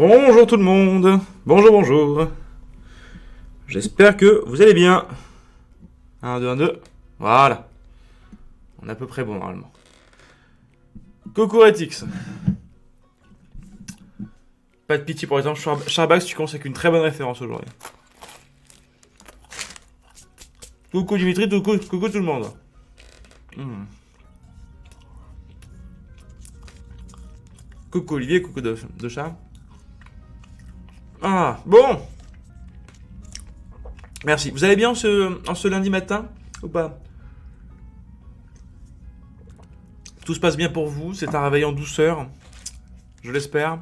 Bonjour tout le monde. Bonjour, bonjour. J'espère que vous allez bien. 1, 2, 1, 2. Voilà. On est à peu près bon normalement. Coucou Retix. Pas de pitié pour exemple, Charbax, tu commences avec une très bonne référence aujourd'hui. Coucou Dimitri, coucou tout le monde. Coucou Olivier, coucou de chat. Ah, bon. Merci. Vous allez bien en ce lundi matin ou pas? Tout se passe bien pour vous? C'est un réveil en douceur? Je l'espère.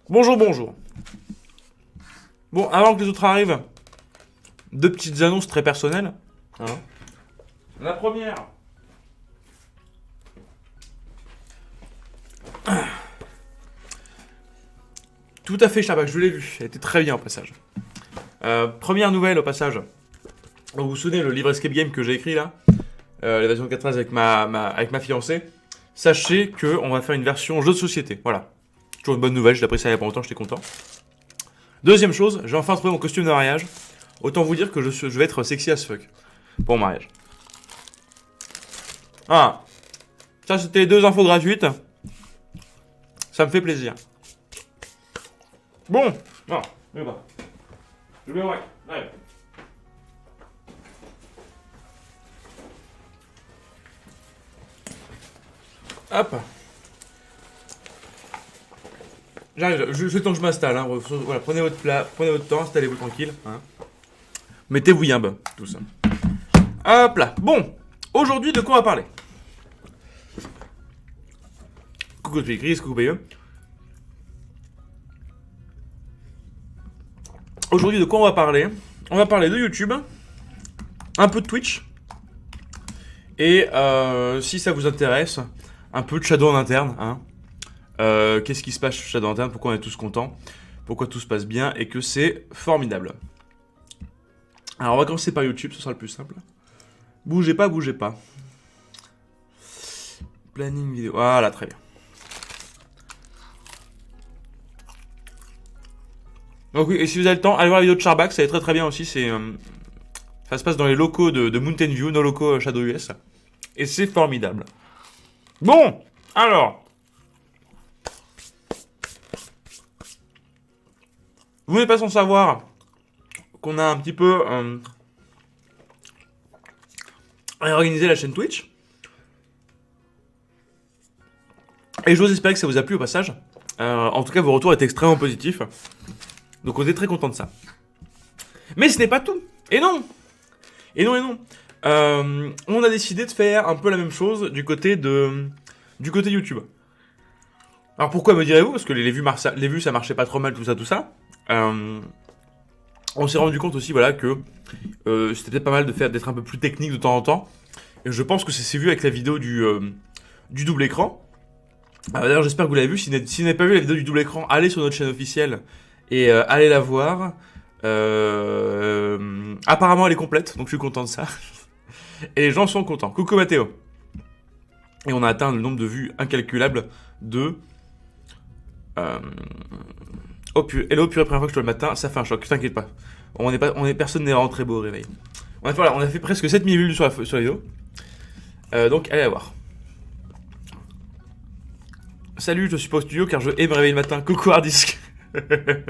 Bonjour, bonjour. Bon, avant que les autres arrivent, deux petites annonces très personnelles. Hein. La première. Tout à fait, Charbac, je l'ai vu. Elle était très bien au passage. Première nouvelle au passage. Vous vous souvenez le livre Escape Game que j'ai écrit là, l'évasion 4 avec ma fiancée. Sachez qu'on va faire une version jeu de société. Voilà. Toujours une bonne nouvelle, je l'ai appris ça il y a pas longtemps, j'étais content. Deuxième chose, j'ai enfin trouvé mon costume de mariage. Autant vous dire que je vais être sexy as fuck pour mon mariage. Ah, ça c'était les deux infos gratuites. Ça me fait plaisir. Bon, non, je vais pas. Je vais ouais. Hop. J'arrive, je le temps que je m'installe. Hein. Voilà, prenez votre plat, prenez votre temps, installez-vous tranquille. Hein. Mettez-vous yimbe, tout ça. Hop là. Bon, aujourd'hui, de quoi on va parler? Coucou Chris, coucou PE. Aujourd'hui, de quoi on va parler? On va parler de YouTube, un peu de Twitch, et si ça vous intéresse, un peu de Shadow en interne. Hein. Qu'est-ce qui se passe chez Shadow interne? Pourquoi on est tous contents? Pourquoi tout se passe bien et que c'est formidable? Alors on va commencer par YouTube, ce sera le plus simple. Bougez pas, bougez pas. Planning vidéo, voilà, très bien. Donc oui, et si vous avez le temps, allez voir la vidéo de Charbax, ça va être très bien aussi. Ça se passe dans les locaux de Mountain View, nos locaux Shadow US. Et c'est formidable. Bon, alors. Vous n'êtes pas sans savoir qu'on a un petit peu réorganisé la chaîne Twitch. Et j'ose espérer que ça vous a plu au passage. En tout cas, vos retours étaient extrêmement positifs. Donc on est très content de ça. Mais ce n'est pas tout. Et non. On a décidé de faire un peu la même chose du côté YouTube. Alors pourquoi me direz-vous? Parce que les vues ça marchait pas trop mal, tout ça. On s'est rendu compte aussi voilà, que c'était peut-être pas mal d'être un peu plus technique de temps en temps. Et je pense que c'est vu avec la vidéo du double écran. D'ailleurs j'espère que vous l'avez vu. Si vous n'avez pas vu la vidéo du double écran, allez sur notre chaîne officielle et allez la voir. Apparemment elle est complète, donc je suis content de ça. Et les gens sont contents. Coucou Mathéo. Et on a atteint le nombre de vues incalculable de... Hello, purée, première fois que je te le matin, ça fait un choc, t'inquiète pas. Personne n'est rentré beau au réveil. On a fait presque 7000 vues sur la vidéo. Donc allez la voir. Salut, je suis pas au studio car je hais me réveiller le matin. Coucou Hardisk.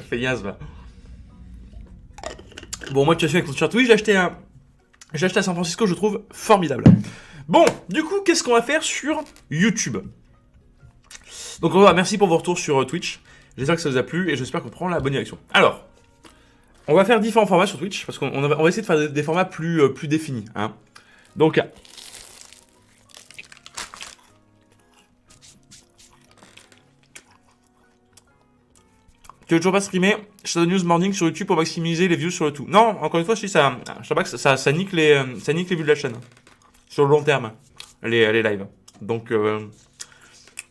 Feignasse, va. Bon, moi, tu as su avec mon t-shirt. Oui, j'ai acheté à San Francisco, je trouve formidable. Bon, du coup, qu'est-ce qu'on va faire sur YouTube? Donc, merci pour vos retours sur Twitch. J'espère que ça vous a plu et j'espère qu'on prend la bonne direction. Alors, on va faire différents formats sur Twitch parce qu'on va essayer de faire des formats plus définis. Hein. Donc, tu veux toujours pas streamer Shadow News Morning sur YouTube pour maximiser les views sur le tout? Non, encore une fois, je sais pas que ça nique les vues de la chaîne. Sur le long terme, les lives. Donc,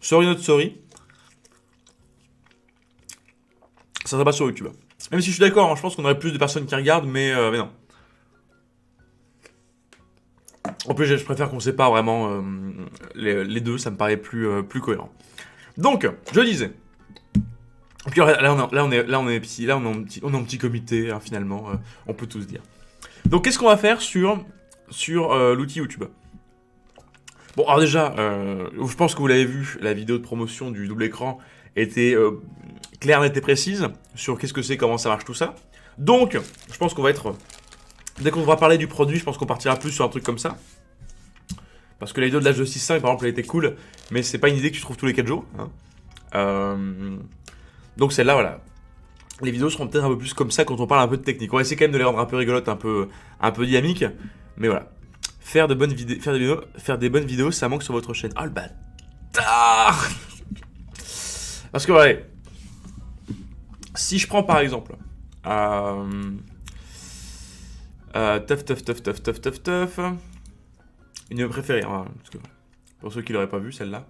sorry not sorry. Ça sera pas sur YouTube. Même si je suis d'accord, hein, je pense qu'on aurait plus de personnes qui regardent, mais non. plus, je préfère qu'on sépare vraiment les deux, ça me paraît plus cohérent. Donc, je disais. Puis là, on est en petit comité, hein, finalement, on peut tous dire. Donc, qu'est-ce qu'on va faire sur l'outil YouTube? Bon, alors déjà, je pense que vous l'avez vu, la vidéo de promotion du double écran était claire, nette et précise sur qu'est-ce que c'est, comment ça marche, tout ça. Donc, je pense qu'on va être... Dès qu'on va parler du produit, je pense qu'on partira plus sur un truc comme ça. Parce que la vidéo de l'âge de 6.5, par exemple, elle était cool, mais c'est pas une idée que tu trouves tous les 4 jours. Hein. Donc celle-là, voilà. Les vidéos seront peut-être un peu plus comme ça quand on parle un peu de technique. On va essayer quand même de les rendre un peu rigolotes, un peu dynamiques. Mais voilà. Faire des bonnes vidéos, ça manque sur votre chaîne. Oh le bâtard. Parce que ouais. Si je prends par exemple Teuf. Une de mes préférées, hein, parce que pour ceux qui l'auraient pas vu, celle-là.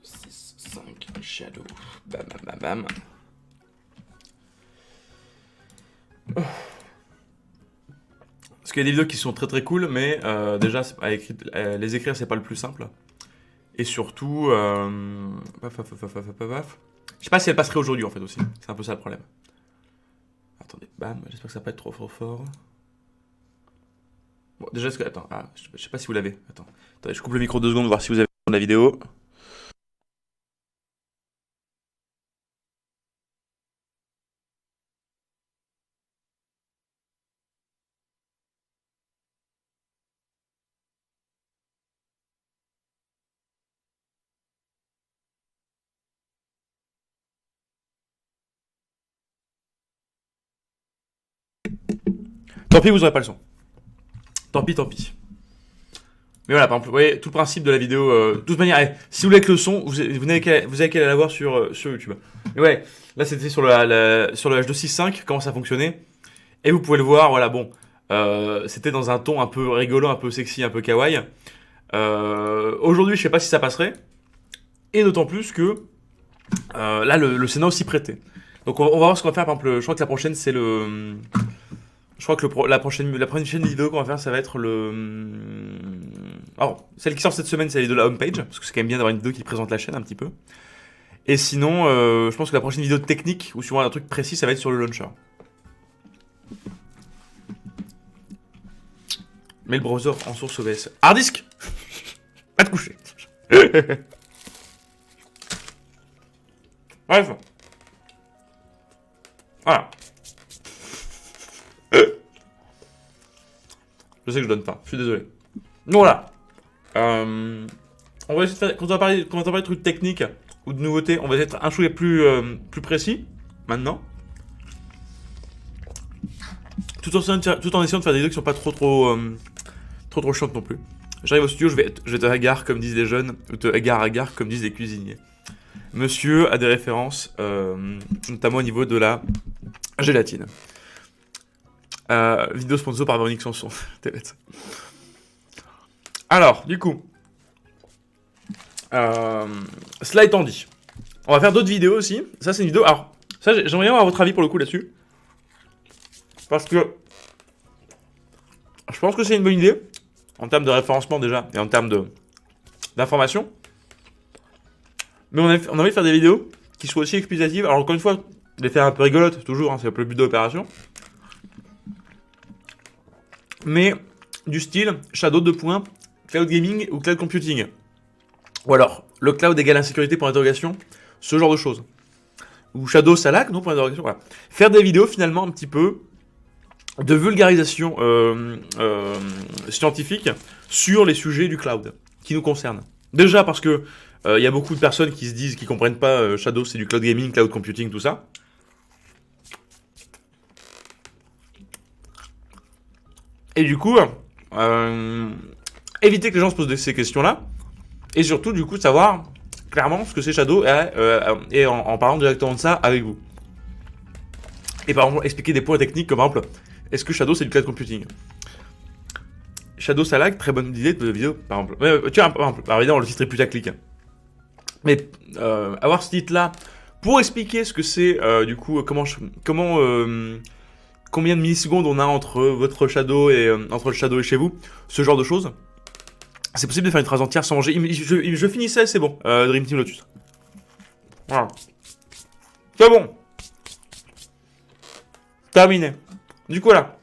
6, 5, Shadow. Bam, bam, bam, bam. Oh. Parce qu'il y a des vidéos qui sont très très cool, mais déjà, les écrire, c'est pas le plus simple. Et surtout, je sais pas si elle passerait aujourd'hui en fait aussi. C'est un peu ça le problème. Attendez, bam, j'espère que ça va pas être trop fort. Bon, déjà, attends, je sais pas si vous l'avez. Attendez, je coupe le micro 2 secondes, voir si vous avez la vidéo. Tant pis, vous aurez pas le son. Tant pis. Mais voilà, par exemple, vous voyez, tout le principe de la vidéo... de toute manière, si vous voulez que le son, vous avez qu'à la voir sur YouTube. Mais ouais, là c'était sur le H265, comment ça fonctionnait. Et vous pouvez le voir, voilà, bon. C'était dans un ton un peu rigolo, un peu sexy, un peu kawaii. Aujourd'hui, je sais pas si ça passerait. Et d'autant plus que là, le Sénat aussi prêtait. Donc on va voir ce qu'on va faire, par exemple, je crois que la prochaine, c'est le... Je crois que la prochaine vidéo qu'on va faire, ça va être le... Alors, celle qui sort cette semaine, c'est la vidéo de la homepage, parce que c'est quand même bien d'avoir une vidéo qui présente la chaîne un petit peu. Et sinon, je pense que la prochaine vidéo technique, ou sur un truc précis, ça va être sur le launcher. Mais le browser en source OBS. Hard disk. Va te coucher. Bref. Voilà. Je sais que je donne pas, je suis désolé. Donc voilà. On va essayer de faire, quand on va parler de trucs techniques ou de nouveautés, on va être un chouïa plus précis maintenant. Tout en essayant de faire des vidéos qui sont pas trop chiantes non plus. J'arrive au studio, je vais te hagar comme disent les jeunes, ou te hagar comme disent les cuisiniers. Monsieur a des références, notamment au niveau de la gélatine. Vidéo sponsor par Véronique Sanson. T'es bête. Alors, du coup, cela étant dit, on va faire d'autres vidéos aussi. Ça, c'est une vidéo. Alors, ça, j'aimerais bien avoir votre avis pour le coup là-dessus. Parce que je pense que c'est une bonne idée. En termes de référencement déjà. Et en termes d'information. Mais on a envie de faire des vidéos qui soient aussi explicatives. Alors, encore une fois, les faire un peu rigolotes, toujours. Hein, c'est un peu le but de l'opération. Mais du style Shadow 2. Cloud gaming ou cloud computing. Ou alors, le cloud égale insécurité pour l'interrogation. Ce genre de choses. Ou Shadow Salak, non, pour l'interrogation. Voilà. Faire des vidéos finalement un petit peu de vulgarisation scientifique sur les sujets du cloud qui nous concernent. Déjà parce que y a beaucoup de personnes qui se disent qu'ils comprennent pas Shadow, c'est du cloud gaming, cloud computing, tout ça. Et du coup, éviter que les gens se posent ces questions-là. Et surtout, du coup, savoir clairement ce que c'est Shadow et en parlant directement de ça avec vous. Et par exemple, expliquer des points techniques comme par exemple, est-ce que Shadow c'est du cloud computing? Shadow Salak, très bonne idée de vidéo, par exemple. Tiens, par exemple, alors évidemment, le titre est putaclic. Mais avoir ce titre-là pour expliquer ce que c'est, du coup, comment combien de millisecondes on a entre votre Shadow et entre le Shadow et chez vous, ce genre de choses. C'est possible de faire une phrase entière sans manger. Je finissais, c'est bon. Dream Team Lotus. Voilà. C'est bon. Terminé. Du coup, voilà.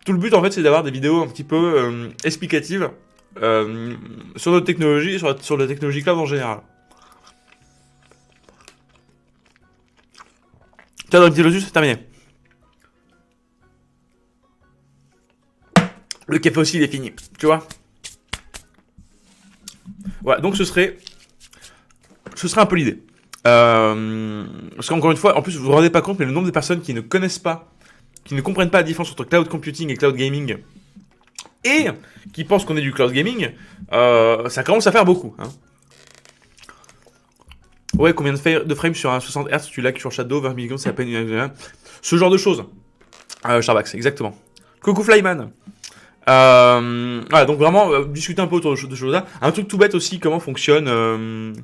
Tout le but, en fait, c'est d'avoir des vidéos un petit peu explicatives sur notre technologie et sur la technologie cloud en général. T'as Dream Team Lotus, c'est terminé. Le café aussi, il est fini. Tu vois. Voilà, donc ce serait un peu l'idée. Parce qu'encore une fois, en plus, vous vous rendez pas compte, mais le nombre de personnes qui ne connaissent pas, qui ne comprennent pas la différence entre cloud computing et cloud gaming, et qui pensent qu'on est du cloud gaming, ça commence à faire beaucoup. Hein. Ouais, combien de frames sur un 60 Hz tu lags sur Shadow, 20 millions, c'est à peine... Ce genre de choses. Charbax, exactement. Coucou Flyman. Voilà, donc vraiment, discuter un peu autour de choses-là. Un truc tout bête aussi, comment fonctionne,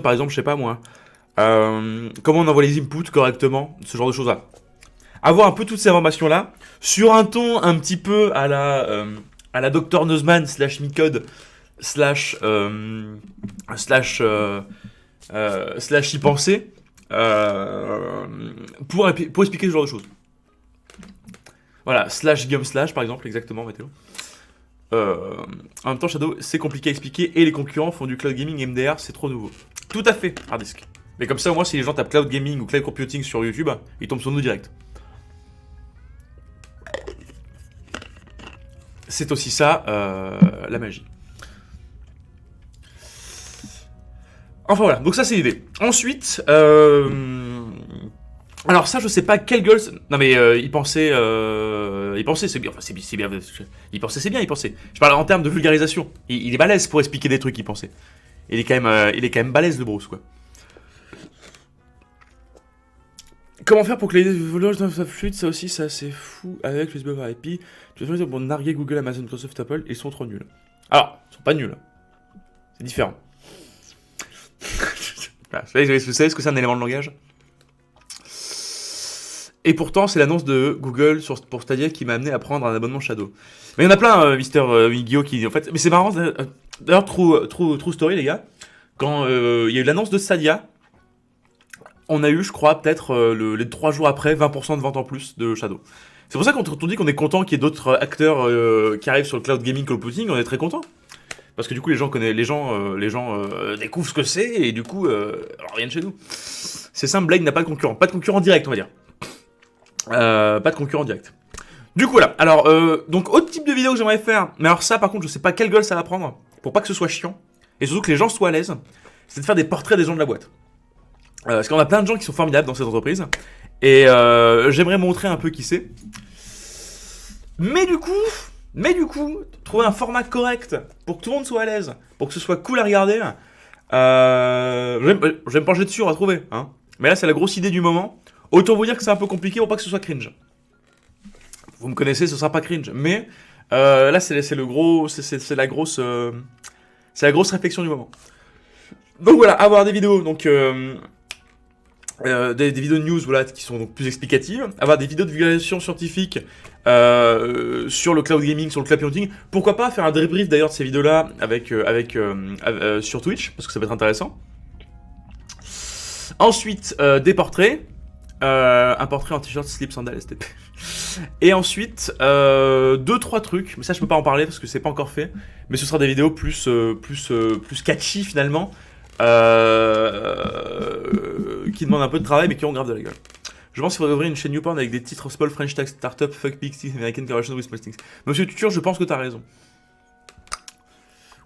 par exemple, je sais pas moi, comment on envoie les inputs correctement, ce genre de choses-là. Avoir un peu toutes ces informations-là, sur un ton un petit peu à la Dr Nozman / Micode / y penser, pour expliquer ce genre de choses. Voilà, /Guillaume / par exemple, exactement, Mathéo. En même temps, Shadow, c'est compliqué à expliquer et les concurrents font du cloud gaming et MDR, c'est trop nouveau. Tout à fait, Hardisk. Mais comme ça, au moins, si les gens tapent cloud gaming ou cloud computing sur YouTube, ils tombent sur nous direct. C'est aussi ça, la magie. Enfin voilà, donc ça c'est l'idée. Ensuite, alors ça je sais pas quel goal... Non mais il pensait c'est bien, enfin c'est bien, il pensait c'est bien, il pensait. Je parle en termes de vulgarisation. Il est balèze pour expliquer des trucs, il pensait. Il est quand même balèze le Bruce quoi. Comment faire pour que les voleurs soient fluides, ça aussi c'est assez fou avec le USB over IP. Tu veux faire pour narguer Google, Amazon, Microsoft, Apple, ils sont trop nuls. Alors, ils sont pas nuls. C'est différent. Voilà, vous savez ce que c'est un élément de langage? Et pourtant, c'est l'annonce de Google pour Stadia qui m'a amené à prendre un abonnement Shadow. Mais il y en a plein, Mister Migio, qui en fait... Mais c'est marrant, d'ailleurs, true story, les gars. Quand il y a eu l'annonce de Stadia, on a eu, je crois, peut-être les 3 jours après, 20% de vente en plus de Shadow. C'est pour ça qu'on dit qu'on est content qu'il y ait d'autres acteurs qui arrivent sur le cloud gaming computing, on est très content. Parce que du coup, les gens découvrent ce que c'est et du coup, alors viennent chez nous. C'est simple, Blade n'a pas de concurrent. Pas de concurrent direct, on va dire. Pas de concurrent direct. Du coup, voilà. Alors, donc, autre type de vidéo que j'aimerais faire. Mais alors ça, par contre, je sais pas quelle gueule ça va prendre. Pour pas que ce soit chiant. Et surtout que les gens soient à l'aise. C'est de faire des portraits des gens de la boîte. Parce qu'on a plein de gens qui sont formidables dans cette entreprise. Et j'aimerais montrer un peu qui c'est. Mais du coup, trouver un format correct pour que tout le monde soit à l'aise, pour que ce soit cool à regarder. Je vais me pencher dessus, on va trouver. Hein. Mais là, c'est la grosse idée du moment. Autant vous dire que c'est un peu compliqué pour pas que ce soit cringe. Vous me connaissez, ce sera pas cringe. Mais là, c'est la grosse réflexion du moment. Donc voilà, avoir des vidéos. Donc des vidéos de news voilà, qui sont donc plus explicatives, avoir des vidéos de vulgarisation scientifique sur le cloud gaming, sur le cloud computing. Pourquoi pas faire un débrief d'ailleurs de ces vidéos-là sur Twitch, parce que ça peut être intéressant. Ensuite, des portraits. Un portrait en t-shirt, slip, sandales, STP. Et ensuite, 2-3 trucs, mais ça je peux pas en parler parce que c'est pas encore fait. Mais ce sera des vidéos plus catchy finalement. Qui demandent un peu de travail mais qui ont grave de la gueule. Je pense qu'il faudrait ouvrir une chaîne YouPorn avec des titres Small French Tech Startup, Fuck Pixies, American Correlation with Small Things. Monsieur Tutur, je pense que t'as raison.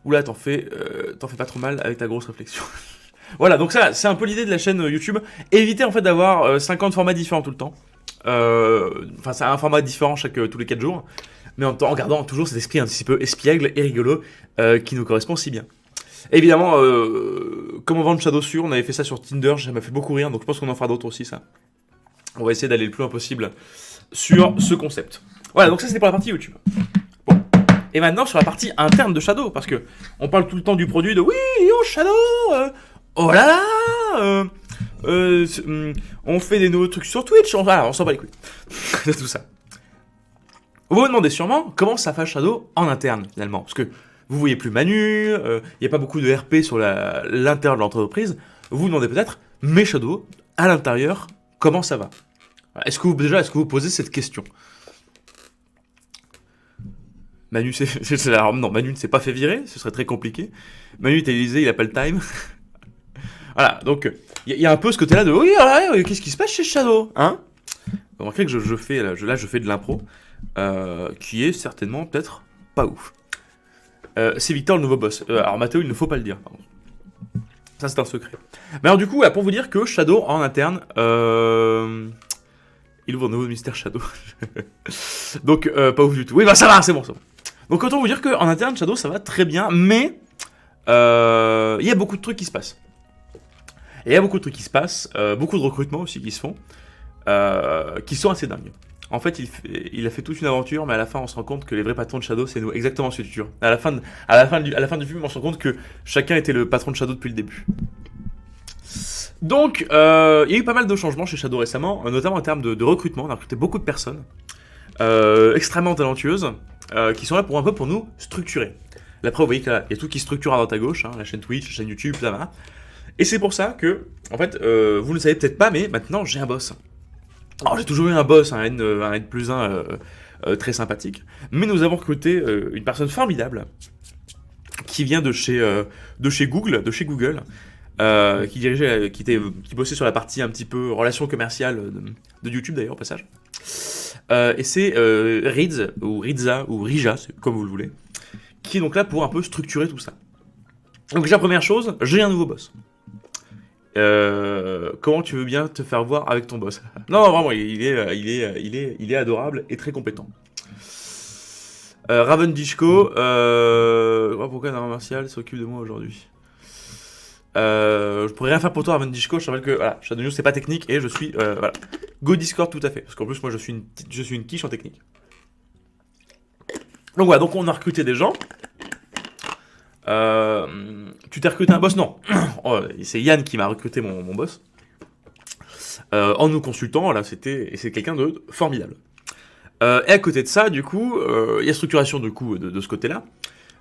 Oula, t'en fais pas trop mal avec ta grosse réflexion. Voilà, donc ça, c'est un peu l'idée de la chaîne YouTube. Éviter en fait d'avoir 50 formats différents tout le temps. Enfin, c'est un format différent tous les 4 jours. Mais en gardant toujours cet esprit un petit peu espiègle et rigolo qui nous correspond si bien. Évidemment, comment vendre Shadow Sur, on avait fait ça sur Tinder, ça m'a fait beaucoup rire, donc je pense qu'on en fera d'autres aussi, ça. On va essayer d'aller le plus loin possible sur ce concept. Voilà, donc ça c'était pour la partie YouTube. Bon. Et maintenant sur la partie interne de Shadow, parce que on parle tout le temps du produit de oui, oh Shadow, oh là là, On fait des nouveaux trucs sur Twitch, voilà, on s'en bat les couilles. De tout ça. Vous vous demandez sûrement comment ça fait Shadow en interne, finalement. Parce que vous voyez plus Manu, il n'y a pas beaucoup de RP sur l'intérieur de l'entreprise. Vous vous demandez peut-être, mais Shadow, à l'intérieur, comment ça va? Est-ce que vous posez cette question? Manu, non, Manu ne s'est pas fait virer, ce serait très compliqué. Manu est Élysée, il a pas le time. Voilà, donc il y a un peu ce côté-là de oui, voilà, qu'est-ce qui se passe chez Shadow, hein? Vous remarquez que je fais de l'impro, qui est certainement peut-être pas ouf. C'est Victor le nouveau boss. Alors Mathéo, il ne faut pas le dire, pardon. Ça c'est un secret. Mais alors du coup, pour vous dire que Shadow en interne, il ouvre un nouveau mystère Shadow. Donc pas ouf du tout. Oui, bah ça va, c'est bon, c'est bon. Donc autant vous dire qu'en interne, Shadow ça va très bien, mais il y a beaucoup de trucs qui se passent. Et il y a beaucoup de trucs qui se passent, beaucoup de recrutements aussi qui se font, qui sont assez dingues. En fait, il a fait toute une aventure, mais à la fin, on se rend compte que les vrais patrons de Shadow, c'est nous, exactement ce futur. À la fin du film, on se rend compte que chacun était le patron de Shadow depuis le début. Donc, il y a eu pas mal de changements chez Shadow récemment, notamment en termes de recrutement. On a recruté beaucoup de personnes extrêmement talentueuses, qui sont là pour un peu pour nous structurer. Là, après, vous voyez qu'il y a tout qui structure à droite à gauche, hein, la chaîne Twitch, la chaîne YouTube, ça va. Et c'est pour ça que, en fait, vous ne le savez peut-être pas, mais maintenant, j'ai un boss. Alors, j'ai toujours eu un boss, un N+1 très sympathique, mais nous avons recruté une personne formidable qui vient de chez Google, qui bossait sur la partie un petit peu relations commerciales de YouTube d'ailleurs au passage. Et c'est Riz ou Riza ou Rija, comme vous le voulez, qui est donc là pour un peu structurer tout ça. Donc déjà première chose, j'ai un nouveau boss. Comment tu veux bien te faire voir avec ton boss? Non, vraiment, il est adorable et très compétent. Raven Dishko, pourquoi Nara Martial s'occupe de moi aujourd'hui? Je pourrais rien faire pour toi, Raven Dishko. Je te rappelle que voilà, Shadow News c'est pas technique et je suis voilà. Go Discord tout à fait, parce qu'en plus moi je suis une quiche en technique. Donc voilà, donc on a recruté des gens. Tu t'es recruté un boss? Non. Oh, c'est Yann qui m'a recruté mon boss. En nous consultant, là, c'est quelqu'un de formidable. Et à côté de ça, du coup, il y a structuration de ce côté-là,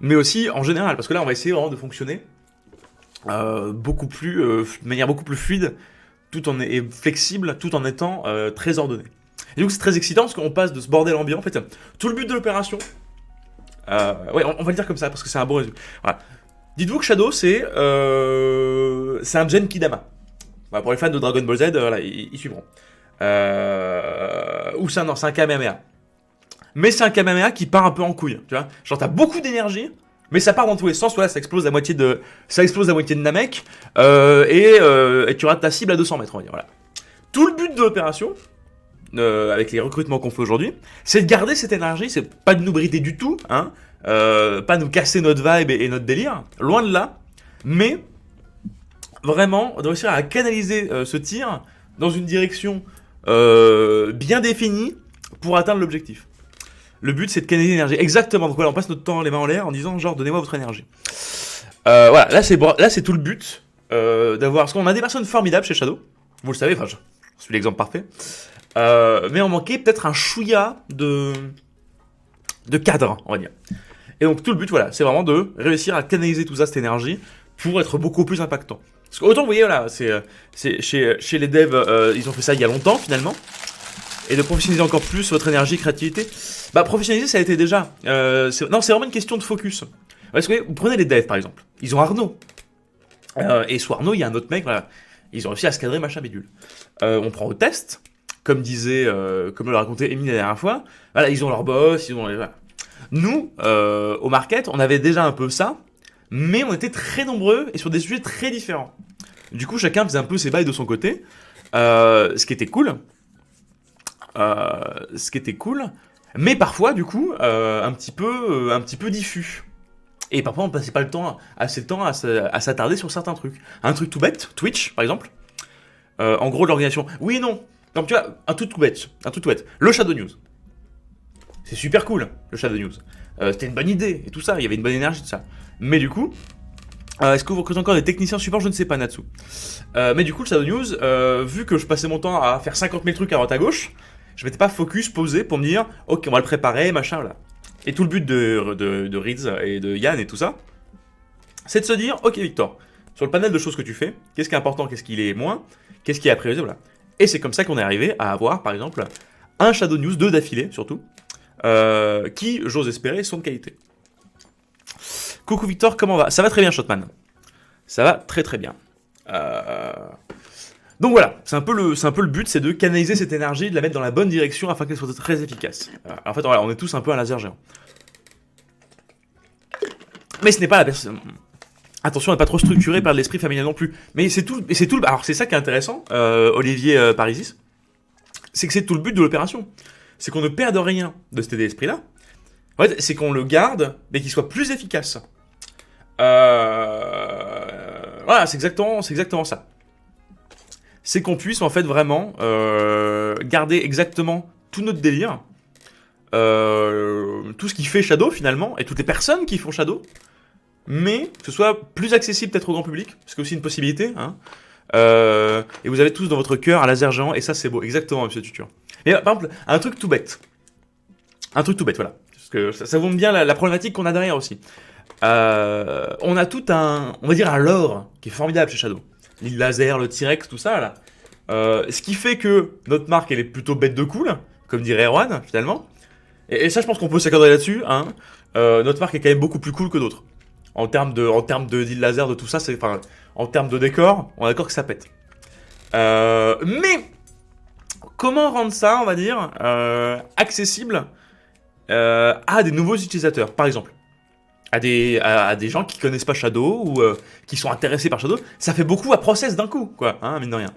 mais aussi en général, parce que là, on va essayer vraiment de fonctionner de manière beaucoup plus fluide, et flexible, tout en étant très ordonné. Et donc c'est très excitant parce qu'on passe de ce bordel ambiant. En fait, tout le but de l'opération. Ouais, on va le dire comme ça parce que c'est un bon résumé. Voilà. Dites-vous que Shadow, c'est un Genkidama. Voilà, pour les fans de Dragon Ball Z, voilà, ils suivront. Ou c'est un Kamehameha. Mais c'est un Kamehameha qui part un peu en couille, tu vois. Genre, t'as beaucoup d'énergie, mais ça part dans tous les sens. Voilà, ça explose la moitié de Namek, et tu rates ta cible à 200 mètres, on va dire. Voilà. Tout le but de l'opération, avec les recrutements qu'on fait aujourd'hui, c'est de garder cette énergie. C'est pas de nous brider du tout, hein. Pas nous casser notre vibe et notre délire, loin de là, mais vraiment de réussir à canaliser ce tir dans une direction bien définie pour atteindre l'objectif. Le but c'est de canaliser l'énergie, exactement. Donc voilà, on passe notre temps les mains en l'air en disant genre donnez-moi votre énergie. Voilà, là c'est tout le but d'avoir, parce qu'on a des personnes formidables chez Shadow, vous le savez, enfin je suis l'exemple parfait, mais on manquait peut-être un chouïa de cadre, on va dire. Et donc tout le but, voilà, c'est vraiment de réussir à canaliser tout ça, cette énergie, pour être beaucoup plus impactant. Parce qu'autant, vous voyez, voilà, c'est chez les devs, ils ont fait ça il y a longtemps, finalement. Et de professionnaliser encore plus votre énergie, créativité. Bah, professionnaliser, ça a été déjà. C'est vraiment une question de focus. Parce que vous prenez les devs, par exemple. Ils ont Arnaud. Et sous Arnaud, il y a un autre mec, voilà. Ils ont réussi à se cadrer, machin bidule. On prend au test, comme le racontait Emile la dernière fois. Voilà, ils ont leur boss, voilà. Nous, au market, on avait déjà un peu ça, mais on était très nombreux et sur des sujets très différents. Du coup, chacun faisait un peu ses bails de son côté, ce qui était cool. Mais parfois, du coup, un petit peu diffus. Et parfois, on passait pas assez de temps à s'attarder sur certains trucs. Un truc tout bête, Twitch, par exemple. En gros, l'organisation. Oui et non. Donc, tu vois, un truc tout bête. Le Shadow News. C'est super cool, le Shadow News. C'était une bonne idée et tout ça, il y avait une bonne énergie, tout ça. Mais du coup, Est-ce que vous recrutez encore des techniciens support? Je ne sais pas, Natsu. Mais du coup, le Shadow News, vu que je passais mon temps à faire 50 000 trucs à droite à gauche, je m'étais pas focus, posé pour me dire, ok, on va le préparer, machin, voilà. Et tout le but de Riz et de Yann et tout ça, c'est de se dire, ok Victor, sur le panel de choses que tu fais, qu'est-ce qui est important, qu'est-ce qui est moins, qu'est-ce qui est à prioriser, voilà. Et c'est comme ça qu'on est arrivé à avoir, par exemple, un Shadow News, 2 d'affilée surtout, qui, j'ose espérer, sont de qualité. Coucou Victor, comment va? Ça va très bien, Shotman. Ça va très très bien. Donc voilà, c'est un peu le but, c'est de canaliser cette énergie, de la mettre dans la bonne direction afin qu'elle soit très efficace. En fait, voilà, on est tous un peu un laser géant. Mais ce n'est pas la personne. Attention à ne pas trop structurer par l'esprit familial non plus. Mais c'est tout. Alors c'est ça qui est intéressant, Olivier Parisis, c'est que c'est tout le but de l'opération. C'est qu'on ne perde rien de cet état d'esprit-là. En fait, c'est qu'on le garde, mais qu'il soit plus efficace. Voilà, c'est exactement ça. C'est qu'on puisse en fait vraiment garder exactement tout notre délire, tout ce qui fait Shadow finalement, et toutes les personnes qui font Shadow, mais que ce soit plus accessible peut-être au grand public, c'est aussi une possibilité, hein. Et vous avez tous dans votre cœur un laser géant, et ça c'est beau, exactement, monsieur Tutur. Et par exemple, un truc tout bête, voilà, parce que ça vous montre bien la problématique qu'on a derrière aussi. On a tout on va dire un lore qui est formidable chez Shadow. L'île laser, le T-Rex, tout ça là. Ce qui fait que notre marque elle est plutôt bête de cool, comme dirait Erwan finalement. Et ça je pense qu'on peut s'accorder là-dessus, hein. Notre marque est quand même beaucoup plus cool que d'autres. En termes de d'île laser, de tout ça, enfin, en termes de décor, on est d'accord que ça pète. Mais comment rendre ça, on va dire, accessible à des nouveaux utilisateurs, par exemple, à des gens qui connaissent pas Shadow ou qui sont intéressés par Shadow. Ça fait beaucoup à process d'un coup, quoi, hein, mine de rien.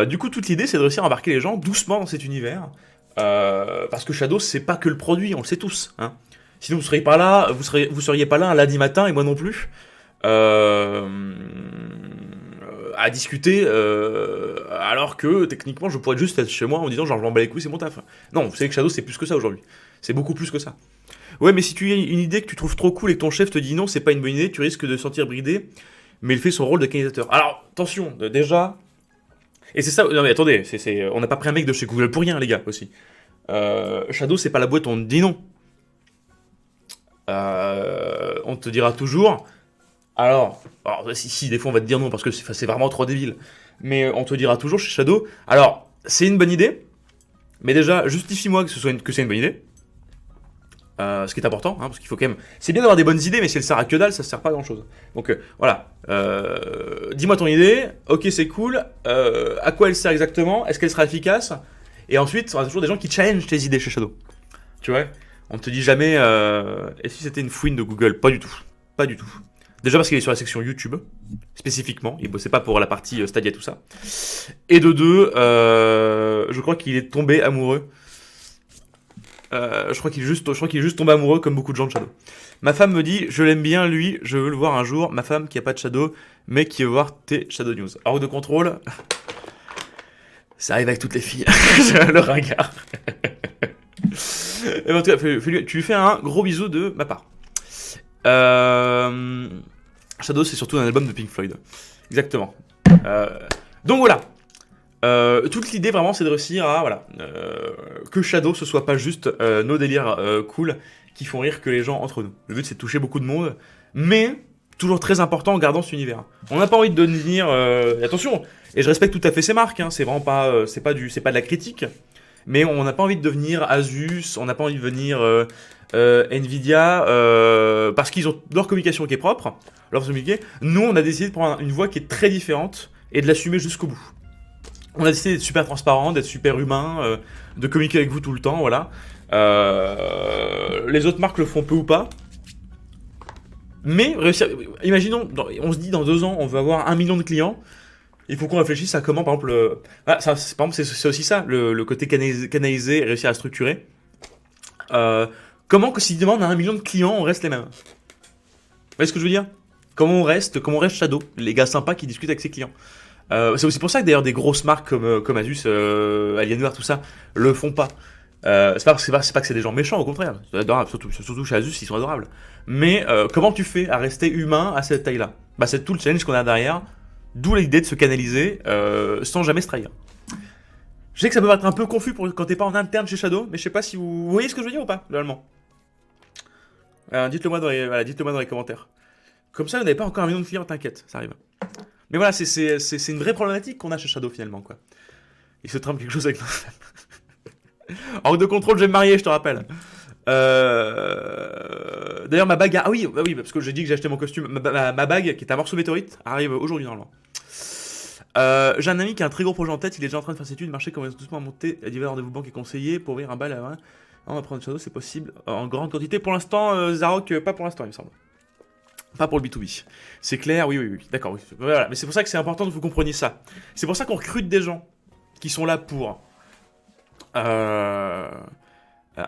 Du coup, toute l'idée, c'est de réussir à embarquer les gens doucement dans cet univers, parce que Shadow, c'est pas que le produit, on le sait tous, hein. Sinon, vous seriez pas là, vous seriez pas là un lundi matin, et moi non plus, à discuter, alors que techniquement, je pourrais juste être chez moi en disant genre je m'en bats les couilles, c'est mon taf. Non, vous savez que Shadow, c'est plus que ça aujourd'hui. C'est beaucoup plus que ça. Ouais, mais si tu as une idée que tu trouves trop cool et que ton chef te dit non, c'est pas une bonne idée, tu risques de te sentir bridé, mais il fait son rôle de canalisateur. Alors, attention, déjà. Et c'est ça. Non, mais attendez, on n'a pas pris un mec de chez Google pour rien, les gars, aussi. Shadow, c'est pas la boîte, on te dit non. On te dira toujours. Alors si, des fois, on va te dire non parce que c'est vraiment trop débile. Mais on te dira toujours chez Shadow. Alors, c'est une bonne idée, mais déjà, justifie-moi que c'est une bonne idée. Ce qui est important, hein, parce qu'il faut quand même. C'est bien d'avoir des bonnes idées, mais si elles servent à que dalle, ça sert pas à grand chose. Donc voilà. Dis-moi ton idée. Ok, c'est cool. À quoi elle sert exactement? Est-ce qu'elle sera efficace? Et ensuite, on a toujours des gens qui challenge tes idées chez Shadow. Tu vois? On ne te dit jamais. Et si c'était une fouine de Google? Pas du tout. Pas du tout. Déjà parce qu'il est sur la section YouTube, spécifiquement. Il bossait pas pour la partie Stadia, tout ça. Et de deux, je crois qu'il est tombé amoureux. Je crois qu'il est juste tombé amoureux comme beaucoup de gens de Shadow. Ma femme me dit, je l'aime bien lui, je veux le voir un jour. Ma femme qui a pas de Shadow, mais qui veut voir tes Shadow News. Hors de contrôle, ça arrive avec toutes les filles. Le ringard. Et en tout cas, tu lui fais un gros bisou de ma part. Shadow, c'est surtout un album de Pink Floyd. Exactement. Donc voilà. Toute l'idée vraiment c'est de réussir à que Shadow ce soit pas juste nos délires cool qui font rire que les gens entre nous. Le but c'est de toucher beaucoup de monde, mais toujours très important en gardant cet univers. On n'a pas envie de devenir attention, et je respecte tout à fait ces marques, hein, c'est vraiment pas c'est pas de la critique, mais on n'a pas envie de devenir Asus, on n'a pas envie de devenir Nvidia parce qu'ils ont leur communication qui est propre, leur communiqué. Nous on a décidé de prendre une voie qui est très différente et de l'assumer jusqu'au bout. On a décidé d'être super transparent, d'être super humain, de communiquer avec vous tout le temps, voilà. Les autres marques le font peu ou pas. Mais réussir, imaginons, on se dit dans 2 ans, on veut avoir 1 million de clients. Il faut qu'on réfléchisse à comment, par exemple, c'est aussi ça, le côté canalisé, réussir à structurer. Comment que si demain on a 1 million de clients, on reste les mêmes? Vous voyez ce que je veux dire? Comment on reste Shadow, les gars sympas qui discutent avec ses clients. C'est aussi pour ça que d'ailleurs des grosses marques comme Asus, Alienware, tout ça, le font pas. C'est pas que c'est des gens méchants, au contraire, c'est adorable, surtout chez Asus, ils sont adorables. Mais comment tu fais à rester humain à cette taille-là? bah c'est tout le challenge qu'on a derrière. D'où l'idée de se canaliser sans jamais se trahir. Je sais que ça peut être un peu confus quand t'es pas en interne chez Shadow, mais je sais pas si vous voyez ce que je veux dire ou pas, globalement. Dites-le moi dans les commentaires. Comme ça, vous n'avez pas encore un million de clients, t'inquiète, ça arrive. Mais voilà, c'est une vraie problématique qu'on a chez Shadow finalement, quoi. Il se trame quelque chose avec hors de contrôle, je vais me marier, je te rappelle. D'ailleurs, ma bague... Ah oui, parce que j'ai dit que j'ai acheté mon costume. Ma bague, qui est un morceau météorite, arrive aujourd'hui normalement. J'ai un ami qui a un très gros projet en tête, il est déjà en train de faire ses études, le marché commence doucement à monter, il y a divers rendez-vous banques et conseillers pour ouvrir un bal à 20. On va prendre Shadow, c'est possible, en grande quantité. Pour l'instant, Zarok, pas pour l'instant, il me semble. Pas pour le B2B. C'est clair, oui, d'accord. Oui. Voilà. Mais c'est pour ça que c'est important que vous compreniez ça. C'est pour ça qu'on recrute des gens qui sont là pour un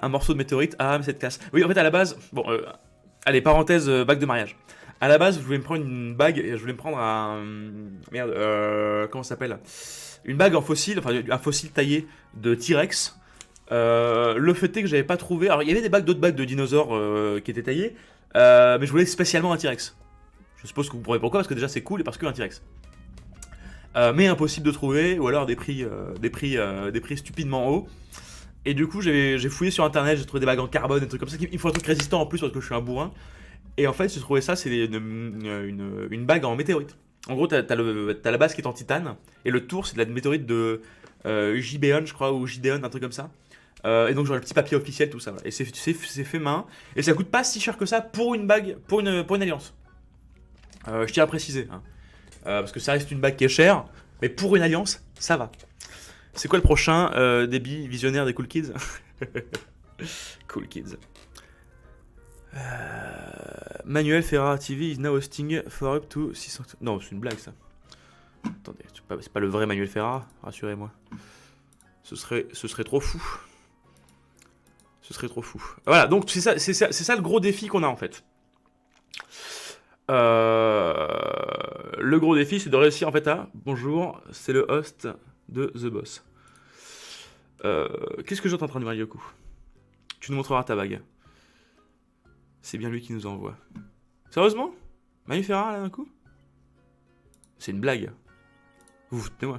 morceau de météorite. Ah, mais cette casse. Oui, en fait, à la base, bon, allez, parenthèse, bague de mariage. À la base, je voulais me prendre une bague, et je voulais me prendre un... Merde, comment ça s'appelle? Une bague en fossile, enfin, un fossile taillé de T-Rex. Le fait est que j'avais pas trouvé... Alors, il y avait d'autres bagues de dinosaures qui étaient taillées, mais je voulais spécialement un T-Rex. Je suppose que vous pourrez pourquoi, parce que déjà c'est cool et parce qu'un T-Rex. Mais impossible de trouver, ou alors des prix stupidement hauts. Et du coup, j'ai fouillé sur internet, j'ai trouvé des bagues en carbone, des trucs comme ça. Il faut un truc résistant en plus parce que je suis un bourrin. Et en fait, j'ai trouvé ça, c'est une bague en météorite. En gros, t'as la base qui est en titane, et le tour, c'est de la météorite de Gibeon, je crois, ou Gideon, un truc comme ça. Et donc, j'aurai le petit papier officiel, tout ça. Voilà. Et c'est fait main. Et ça coûte pas si cher que ça pour une bague, pour une alliance. Je tiens à préciser. Hein. Parce que ça reste une bague qui est chère, mais pour une alliance, ça va. C'est quoi le prochain débit visionnaire des Cool Kids? Cool Kids. Manuel Ferrara TV is now hosting for up to 600... Non, c'est une blague ça. Attendez, c'est pas le vrai Manuel Ferrara, rassurez-moi. Ce serait trop fou. Ce serait trop fou. Voilà, donc c'est ça le gros défi qu'on a en fait. Le gros défi, c'est de réussir en fait à... Bonjour, c'est le host de The Boss. Qu'est-ce que j'entends en train de dire, Yoku? Tu nous montreras ta bague. C'est bien lui qui nous envoie. Sérieusement? Manu Ferrara, là, d'un coup? C'est une blague. Vous vous foutez moi.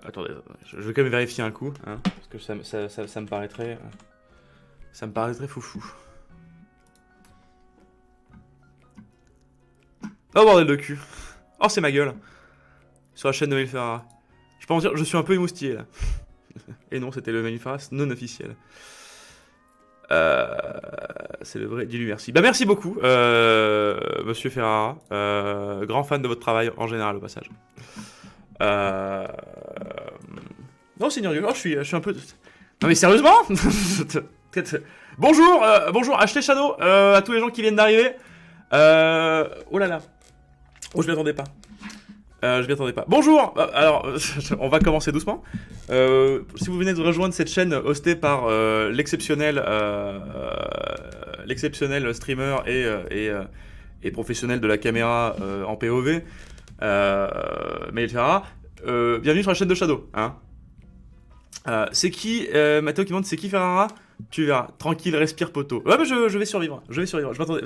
Attendez, je vais quand même vérifier un coup, hein, parce que ça me paraîtrait... Ça me paraîtrait foufou. Oh bordel de cul. Oh c'est ma gueule. Sur la chaîne de Manu Ferrara. Je peux en dire, je suis un peu émoustillé là. Et non, c'était le Manu Ferrara non officiel. C'est le vrai, dis-lui merci. Bah merci beaucoup, monsieur Ferrara. Grand fan de votre travail en général au passage. Non, Seigneur Dieu, oh, je suis un peu... Non mais sérieusement. Bonjour, achetez Shadow à tous les gens qui viennent d'arriver. Oh là là. Oh, je m'y attendais pas. Bonjour. Alors, on va commencer doucement. Si vous venez de rejoindre cette chaîne hostée par l'exceptionnel streamer et professionnel de la caméra en POV, Maël Ferrara, bienvenue sur la chaîne de Shadow. Hein. C'est qui Mathéo qui demande c'est qui Ferrara? Tu verras, tranquille, respire poteau. Ouais, mais je vais survivre. Je m'attendais.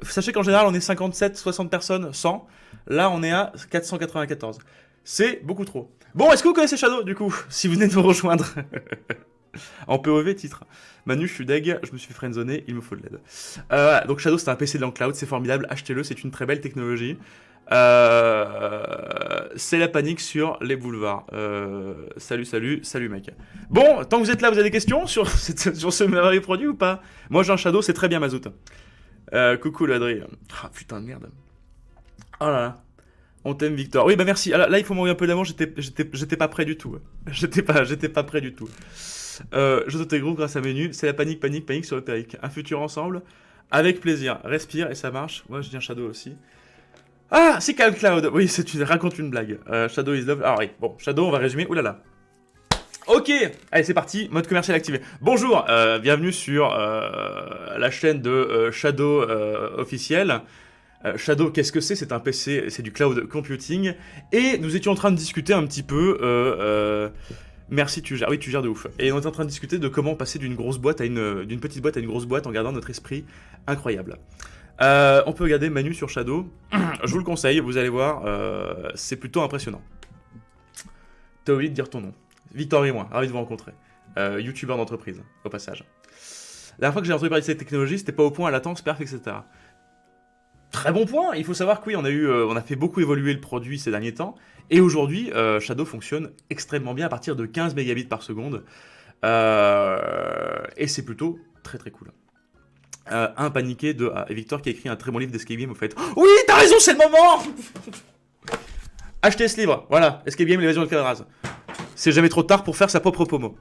Sachez qu'en général, on est 57, 60 personnes, 100. Là, on est à 494. C'est beaucoup trop. Bon, est-ce que vous connaissez Shadow, du coup? Si vous venez de nous rejoindre. En POV, titre. Manu, je suis deg, je me suis fait friendzoner, il me faut de l'aide. Voilà, donc Shadow, c'est un PC de l'Encloud, c'est formidable, achetez-le, c'est une très belle technologie. C'est la panique sur les boulevards. Salut mec. Bon, tant que vous êtes là, vous avez des questions sur ce merveilleux produit ou pas? Moi j'ai un Shadow, c'est très bien Mazout. Coucou l'Adri. Ah putain de merde. Oh là là. On t'aime Victor. Oui bah merci. Là il faut m'envoyer un peu d'avant, j'étais pas prêt du tout. J'étais pas prêt du tout. Je te groupe grâce à Menu. C'est la panique sur le périque. Un futur ensemble. Avec plaisir. Respire et ça marche. Moi je dis un Shadow aussi. Ah, c'est Calm Cloud. Oui, raconte une blague. Shadow is love. Alors oui, bon, Shadow, on va résumer. Ouh là là. Ok, allez, c'est parti. Mode commercial activé. Bonjour, bienvenue sur la chaîne de Shadow officiel. Shadow, qu'est-ce que c'est? C'est un PC, c'est du cloud computing. Et nous étions en train de discuter un petit peu Merci, tu gères. Oui, tu gères de ouf. Et on est en train de discuter de comment passer d'une grosse boîte d'une petite boîte à une grosse boîte en gardant notre esprit incroyable. On peut regarder Manu sur Shadow. Je vous le conseille, vous allez voir, c'est plutôt impressionnant. T'as oublié de dire ton nom. Victor et moi, ravi de vous rencontrer. YouTubeur d'entreprise, au passage. La dernière fois que j'ai entendu parler de cette technologie, c'était pas au point à latence, perf, etc. Très bon point. Il faut savoir que oui, on a fait beaucoup évoluer le produit ces derniers temps. Et aujourd'hui, Shadow fonctionne extrêmement bien à partir de 15 mégabits par seconde. Et c'est plutôt très très cool. Un paniqué de A. Et Victor qui a écrit un très bon livre d'Escape Game, au fait. Oui, t'as raison, c'est le moment. Achetez ce livre, voilà. Escape Game, l'évasion de Cadraz. C'est jamais trop tard pour faire sa propre promo.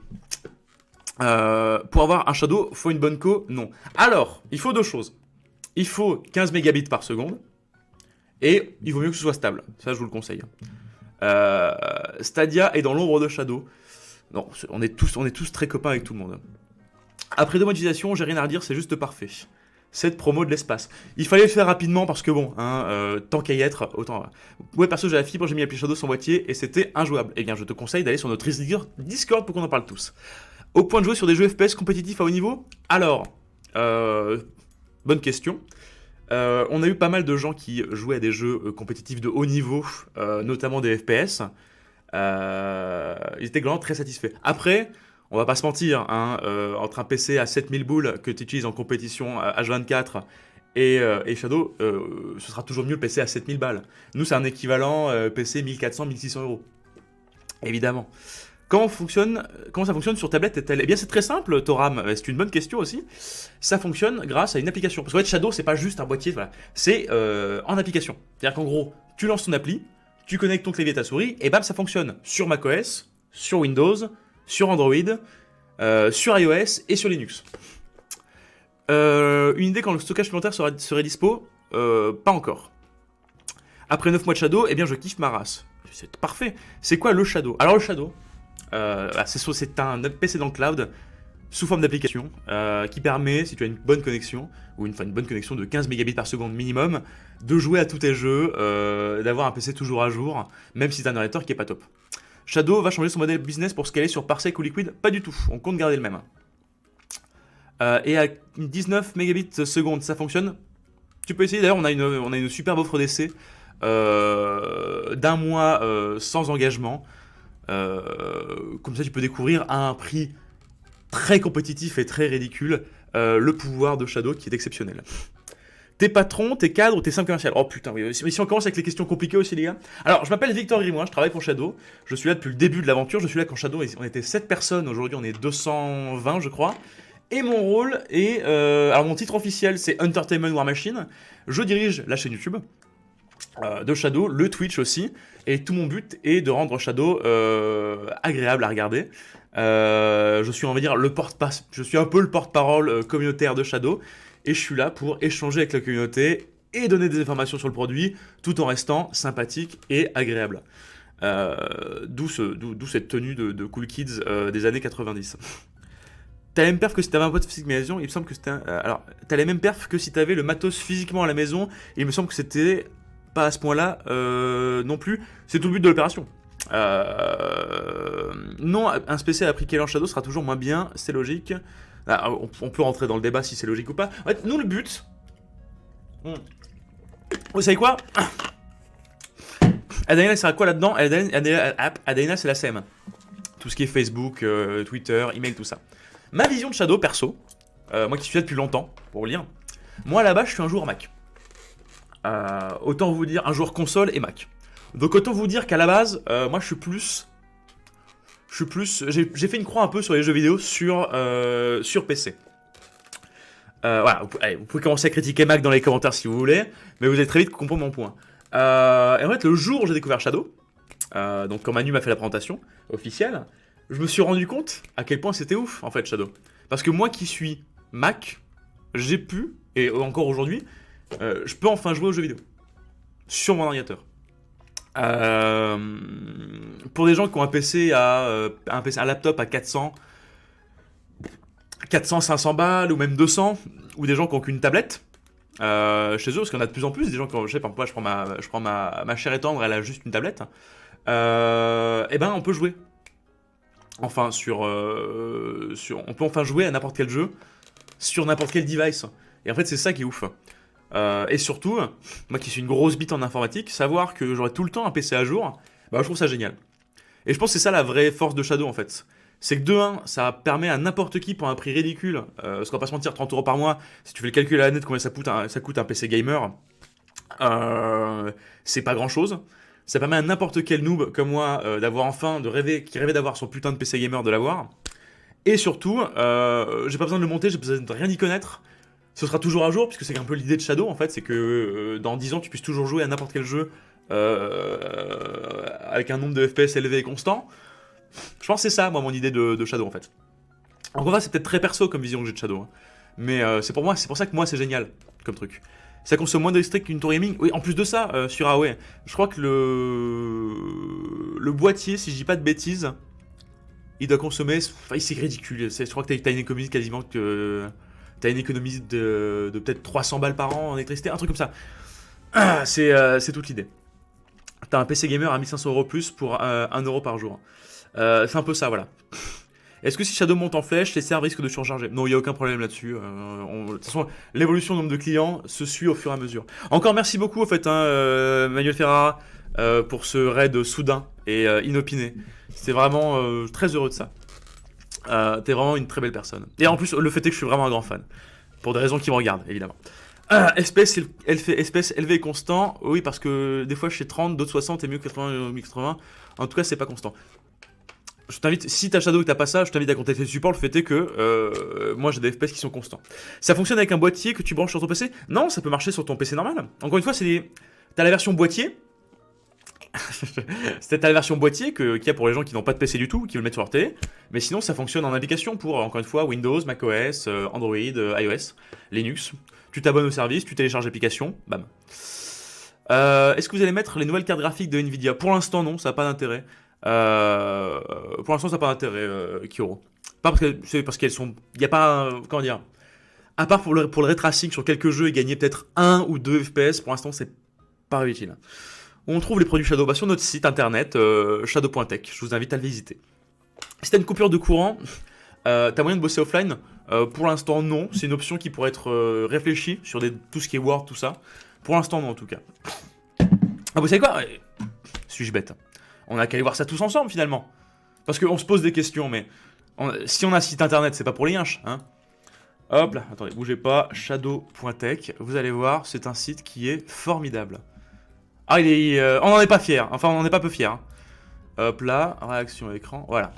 Pour avoir un Shadow, faut une bonne co? Non. Alors, il faut deux choses. Il faut 15 mégabits par seconde, et il vaut mieux que ce soit stable. Ça, je vous le conseille. Stadia est dans l'ombre de Shadow. Non, on est tous très copains avec tout le monde. Après 2 mois d'utilisation, j'ai rien à redire, c'est juste parfait. Cette promo de l'espace. Il fallait le faire rapidement parce que bon, tant qu'à y être, autant... Ouais, perso, j'ai la fibre, j'ai mis l'appli Shadow sans boîtier, et c'était injouable. Eh bien, je te conseille d'aller sur notre Discord pour qu'on en parle tous. Au point de jouer sur des jeux FPS compétitifs à haut niveau? Alors, bonne question. On a eu pas mal de gens qui jouaient à des jeux compétitifs de haut niveau, notamment des FPS. Ils étaient vraiment très satisfaits. Après, on va pas se mentir, entre un PC à 7000 boules que tu utilises en compétition H24 et Shadow, ce sera toujours mieux le PC à 7000 balles. Nous, c'est un équivalent PC 1400, 1600 euros. Évidemment. Comment ça fonctionne sur tablette et tel? Eh bien, c'est très simple, Toram. C'est une bonne question aussi. Ça fonctionne grâce à une application. Parce qu'en fait, Shadow, c'est pas juste un boîtier, voilà. C'est en application. C'est-à-dire qu'en gros, tu lances ton appli, tu connectes ton clavier et ta souris, et bam, ça fonctionne sur macOS, sur Windows, sur Android, sur iOS et sur Linux. Une idée quand le stockage supplémentaire serait dispo? Pas encore. Après 9 mois de Shadow, eh bien, je kiffe ma race. C'est parfait. C'est quoi le Shadow? Alors, le Shadow, c'est un PC dans le cloud sous forme d'application qui permet, si tu as une bonne connexion, ou une bonne connexion de 15 mégabits par seconde minimum, de jouer à tous tes jeux, d'avoir un PC toujours à jour, même si tu as un ordinateur qui est pas top. Shadow va changer son modèle business pour scaler sur Parsec ou Liquid? Pas du tout, on compte garder le même. Et à 19 mégabits seconde, ça fonctionne? Tu peux essayer, d'ailleurs, on a une superbe offre d'essai d'un mois sans engagement. Comme ça, tu peux découvrir à un prix très compétitif et très ridicule le pouvoir de Shadow qui est exceptionnel. Tes patrons, tes cadres ou tes 5 commerciales? Oh putain, oui. Si on commence avec les questions compliquées aussi, les gars. Alors, je m'appelle Victor Grimois, je travaille pour Shadow. Je suis là depuis le début de l'aventure. Je suis là quand Shadow, on était 7 personnes. Aujourd'hui, on est 220, je crois. Et mon rôle est... alors, mon titre officiel, c'est Entertainment War Machine. Je dirige la chaîne YouTube de Shadow, le Twitch aussi. Et tout mon but est de rendre Shadow agréable à regarder. Je suis, on va dire, je suis un peu le porte-parole communautaire de Shadow. Et je suis là pour échanger avec la communauté et donner des informations sur le produit, tout en restant sympathique et agréable. D'où cette tenue de Cool Kids des années 90. T'as la même perf que si t'avais un pote physique à la maison, il me semble que c'était... Alors, t'as la même perf que si t'avais le matos physiquement à la maison, et il me semble que c'était pas à ce point-là non plus. C'est tout le but de l'opération. Non, un spécial appliqué en Shadow sera toujours moins bien, c'est logique. Ah, on peut rentrer dans le débat si c'est logique ou pas. En fait, nous, le but... Vous savez quoi? Adaina, c'est à quoi là-dedans? Adaina, c'est la SEM. Tout ce qui est Facebook, Twitter, email, tout ça. Ma vision de Shadow, perso, moi qui suis là depuis longtemps, pour lire, moi là-bas, je suis un joueur Mac. Autant vous dire un joueur console et Mac. Donc autant vous dire qu'à la base, moi je suis plus... J'ai fait une croix un peu sur les jeux vidéo sur PC. Voilà, vous pouvez commencer à critiquer Mac dans les commentaires si vous voulez, mais vous allez très vite comprendre mon point. Et en fait, le jour où j'ai découvert Shadow, donc quand Manu m'a fait la présentation officielle, je me suis rendu compte à quel point c'était ouf, en fait, Shadow. Parce que moi qui suis Mac, j'ai pu, et encore aujourd'hui, je peux enfin jouer aux jeux vidéo. Sur mon ordinateur. Pour des gens qui ont un PC un laptop à 400, 500 balles ou même 200, ou des gens qui n'ont qu'une tablette chez eux, parce qu'il y en a de plus en plus, des gens qui ont, je sais pas pourquoi, je prends ma chère et tendre, elle a juste une tablette, et ben on peut jouer. Enfin, on peut enfin jouer à n'importe quel jeu sur n'importe quel device. Et en fait, c'est ça qui est ouf. Et surtout, moi qui suis une grosse bite en informatique, savoir que j'aurai tout le temps un PC à jour, bah, je trouve ça génial. Et je pense que c'est ça la vraie force de Shadow en fait. C'est que de 1, ça permet à n'importe qui pour un prix ridicule, parce qu'on va pas se mentir, 30 euros par mois, si tu fais le calcul à la net combien ça coûte un PC gamer, c'est pas grand chose. Ça permet à n'importe quel noob comme moi d'avoir enfin, qui rêvait d'avoir son putain de PC gamer, de l'avoir. Et surtout, j'ai pas besoin de le monter, j'ai besoin de rien y connaître. Ce sera toujours à jour, puisque c'est un peu l'idée de Shadow en fait, c'est que dans 10 ans tu puisses toujours jouer à n'importe quel jeu avec un nombre de FPS élevé et constant. Je pense que c'est ça, moi, mon idée de Shadow en fait. Encore une fois, c'est peut-être très perso comme vision que j'ai de Shadow, hein. Mais c'est pour ça que moi c'est génial comme truc. Ça consomme moins d'électricité qu'une tour gaming. Oui, en plus de ça, sur AOE, je crois que le boîtier, si je dis pas de bêtises, il doit consommer. Enfin, c'est ridicule. Je crois que t'as une économie quasiment que. T'as une économie de peut-être 300 balles par an en électricité, un truc comme ça. C'est toute l'idée. T'as un PC gamer à 1500 euros plus pour 1 euro par jour. C'est un peu ça, voilà. Est-ce que si Shadow monte en flèche, les serveurs risquent de surcharger? Non, il n'y a aucun problème là-dessus. De toute façon, l'évolution du nombre de clients se suit au fur et à mesure. Encore merci beaucoup, en fait, Manuel Ferrara, pour ce raid soudain et inopiné. C'est vraiment très heureux de ça. T'es vraiment une très belle personne. Et en plus, le fait est que je suis vraiment un grand fan. Pour des raisons qui me regardent, évidemment. Espèce élevé et constant. Oui, parce que des fois je fais 30, d'autres 60 et mieux que 80, 1080. En tout cas, c'est pas constant. Je t'invite, si t'as Shadow et que t'as pas ça, je t'invite à contacter le support. Le fait est que moi j'ai des FPS qui sont constants. Ça fonctionne avec un boîtier que tu branches sur ton PC? Non, ça peut marcher sur ton PC normal. Encore une fois, t'as la version boîtier. C'était la version boîtier qu'il y a pour les gens qui n'ont pas de PC du tout, qui veulent le mettre sur leur télé. Mais sinon, ça fonctionne en application pour, encore une fois, Windows, macOS, Android, iOS, Linux. Tu t'abonnes au service, tu télécharges l'application, bam. Est-ce que vous allez mettre les nouvelles cartes graphiques de Nvidia? Pour l'instant, non, ça n'a pas d'intérêt. Pour l'instant, ça n'a pas d'intérêt, Kyoro. Pas parce qu'elles sont. Il n'y a pas. Comment dire? À part pour le ray tracing sur quelques jeux et gagner peut-être 1 ou 2 FPS, pour l'instant, c'est pas utile. On trouve les produits Shadow sur notre site internet, shadow.tech. Je vous invite à le visiter. Si t'as une coupure de courant, t'as moyen de bosser offline? Pour l'instant, non. C'est une option qui pourrait être réfléchie sur tout ce qui est Word, tout ça. Pour l'instant, non, en tout cas. Ah, vous savez quoi? Suis-je bête? On a qu'à aller voir ça tous ensemble, finalement. Parce qu'on se pose des questions, mais si on a un site internet, c'est pas pour les yinches, hein. Hop là, attendez, bougez pas, shadow.tech. Vous allez voir, c'est un site qui est formidable. Ah, on n'en est pas fiers. Enfin, on n'en est pas peu fiers. Hein. Hop là, réaction à écran, voilà.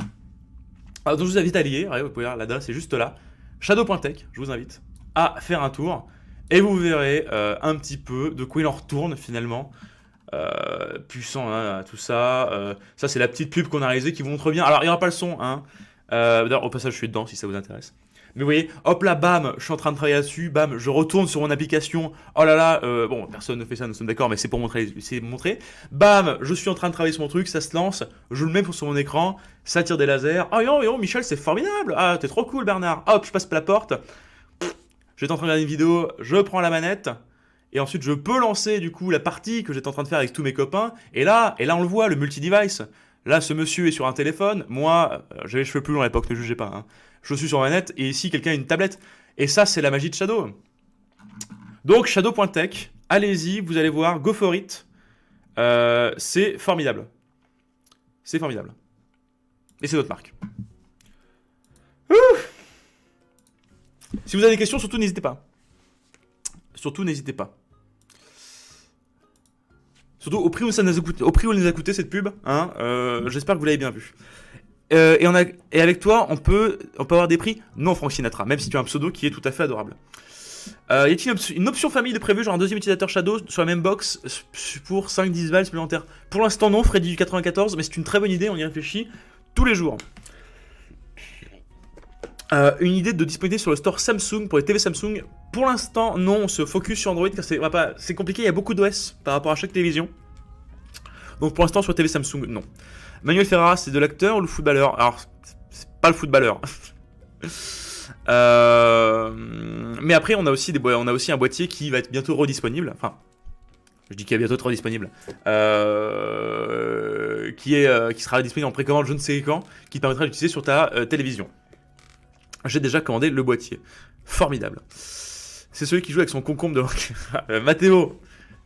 Alors, donc je vous invite à lier, vous pouvez voir, l'adresse est juste là. Shadow.tech, je vous invite à faire un tour. Et vous verrez un petit peu de quoi il en retourne finalement. Puissant, hein, tout ça. Ça, c'est la petite pub qu'on a réalisée qui vous montre bien. Alors, il n'y aura pas le son, hein. D'ailleurs, au passage, je suis dedans si ça vous intéresse. Mais vous voyez, hop là, bam, je suis en train de travailler là-dessus, bam, je retourne sur mon application. Oh là là, bon, personne ne fait ça, nous sommes d'accord, mais c'est pour montrer, Bam, je suis en train de travailler sur mon truc, ça se lance, je le mets sur mon écran, ça tire des lasers. Oh yo, Michel, c'est formidable. Ah, t'es trop cool, Bernard. Hop, je passe par la porte. J'étais en train de regarder une vidéo, je prends la manette. Et ensuite, je peux lancer du coup la partie que j'étais en train de faire avec tous mes copains. Et là, on le voit, le multi-device. Là, ce monsieur est sur un téléphone. Moi, j'avais les cheveux plus longs à l'époque, ne jugez pas. Hein. Je suis sur manette et ici, quelqu'un a une tablette. Et ça, c'est la magie de Shadow. Donc, shadow.tech, allez-y, vous allez voir, go for it. C'est formidable. C'est formidable. Et c'est notre marque. Ouh. Si vous avez des questions, surtout n'hésitez pas. Surtout n'hésitez pas. Surtout au prix où ça nous a coûté, cette pub, hein, j'espère que vous l'avez bien vu. Et avec toi, on peut avoir des prix non Frank Sinatra, même si tu as un pseudo qui est tout à fait adorable. Y a-t-il une option famille de prévu, genre un deuxième utilisateur Shadow sur la même box pour 5-10 balles supplémentaires? Pour l'instant non, Freddy du 94, mais c'est une très bonne idée, on y réfléchit tous les jours. Une idée de disponibilité sur le store Samsung pour les TV Samsung. Pour l'instant, non, on se focus sur Android car c'est compliqué, il y a beaucoup d'OS par rapport à chaque télévision. Donc pour l'instant, sur TV Samsung, non. Manuel Ferrara, c'est de l'acteur ou le footballeur? Alors, c'est pas le footballeur. Mais après, on a aussi un boîtier qui va être bientôt redisponible. Enfin, je dis qu'il est bientôt trop disponible, qui sera disponible en précommande je ne sais quand, qui te permettra d'utiliser sur ta télévision. J'ai déjà commandé le boîtier. Formidable. C'est celui qui joue avec son concombre de... Mathéo,